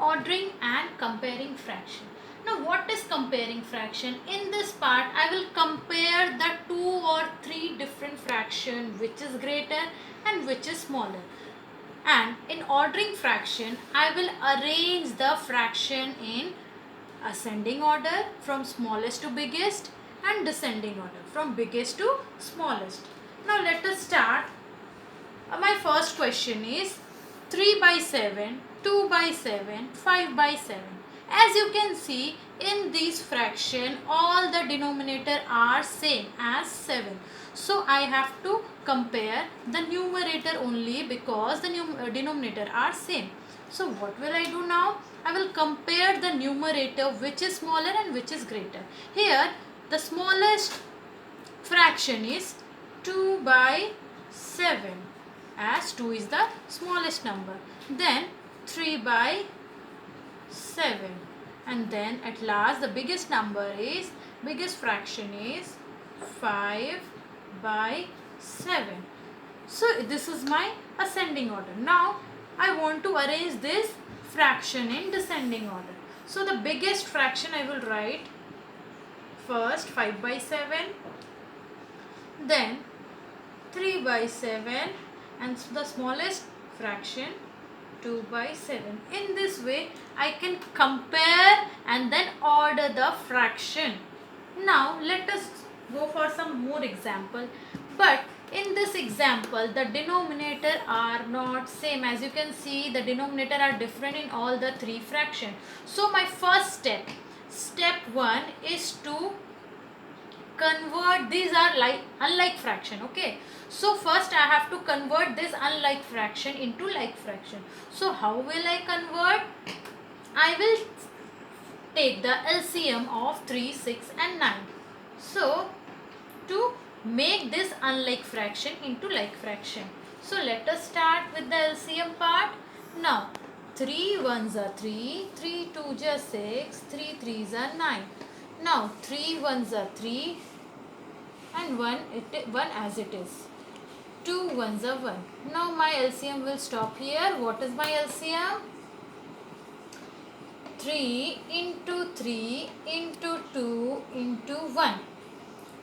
ordering and comparing fraction. Now what is comparing fraction? In this part I will compare the two or three different fraction, which is greater and which is smaller. And in ordering fraction I will arrange the fraction in ascending order from smallest to biggest and descending order from biggest to smallest. Now let us start. My first question is 3 by 7, 2 by 7, 5 by 7. As you can see in this fraction all the denominator are same as 7. So I have to compare the numerator only because the denominator are same. So what will I do now? I will compare the numerator which is smaller and which is greater. Here the smallest fraction is 2 by 7, as 2 is the smallest number. Then 3 by 7, and then at last the biggest fraction is 5 by 7. So this is my ascending order. Now I want to arrange this fraction in descending order. So the biggest fraction I will write first 5 by 7, then 3 by 7, and the smallest fraction 2 by 7. In this way I can compare and then order the fraction. Now let us go for some more example. But in this example the denominator are not same. As you can see the denominator are different in all the three fraction. So my first step 1 is to convert these are like unlike fraction. Okay, so first I have to convert this unlike fraction into like fraction. So how will I convert? I will take the LCM of 3, 6 and 9. So to make this unlike fraction into like fraction, so let us start with the LCM part. Now 3 1s are 3, 3 2s are 6, 3 3s are 9. Now 3 1s are 3 and 1 as it is. 2 1s are 1. Now my LCM will stop here. What is my LCM? 3 into 3 into 2 into 1.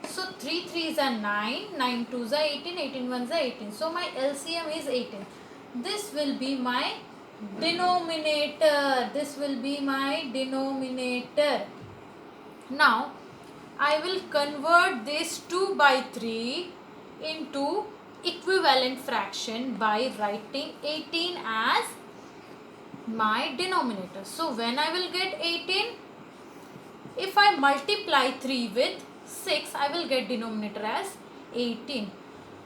So 3 3s are 9, 9 2s are 18, 18 1s are 18. So my LCM is 18. This will be my denominator. This will be my denominator. Now I will convert this 2 by 3 into equivalent fraction by writing 18 as my denominator. So when I will get 18, if I multiply 3 with 6, I will get denominator as 18.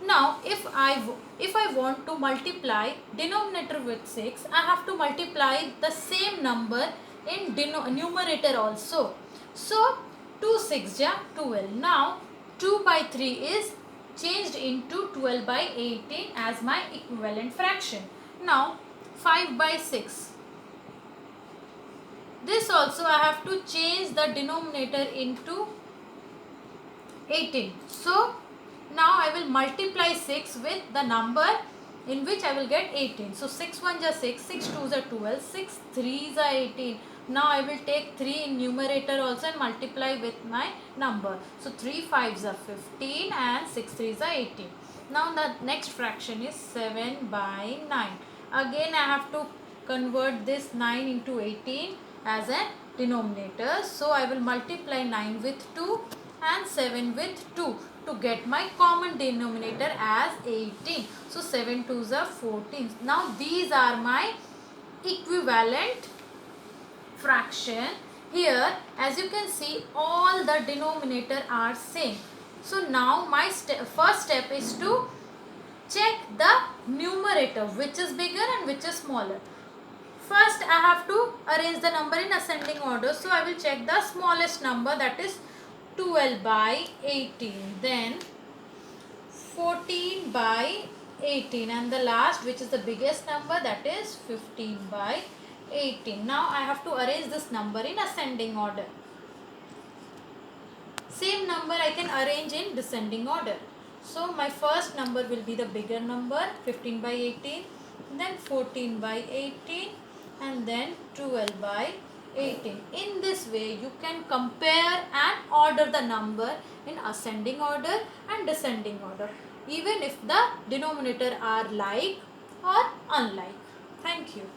Now if I want to multiply denominator with 6, I have to multiply the same number in numerator also. So 2 6 ja 12. Now 2 by 3 is changed into 12 by 18 as my equivalent fraction. Now 5 by 6. This also I have to change the denominator into 18. So now I will multiply 6 with the number in which I will get 18. So 6 1s are 6, 6 2s are 12, 6 3s are 18. Now I will take 3 in numerator also and multiply with my number. So 3 5s are 15 and 6 3s are 18. Now the next fraction is 7 by 9. Again I have to convert this 9 into 18 as a denominator. So I will multiply 9 with 2 and 7 with 2 to get my common denominator as 18. So 7 2s are 14. Now these are my equivalent fraction. Here as you can see all the denominator are same. So now my first step is to check the numerator which is bigger and which is smaller. First I have to arrange the number in ascending order. So I will check the smallest number, that is 12 by 18, then 14 by 18, and the last which is the biggest number, that is 15 by 18. Now I have to arrange this number in ascending order. Same number I can arrange in descending order. So my first number will be the bigger number 15 by 18, then 14 by 18, and then 12 by 18. In this way you can compare and order the number in ascending order and descending order, even if the denominator are like or unlike. Thank you.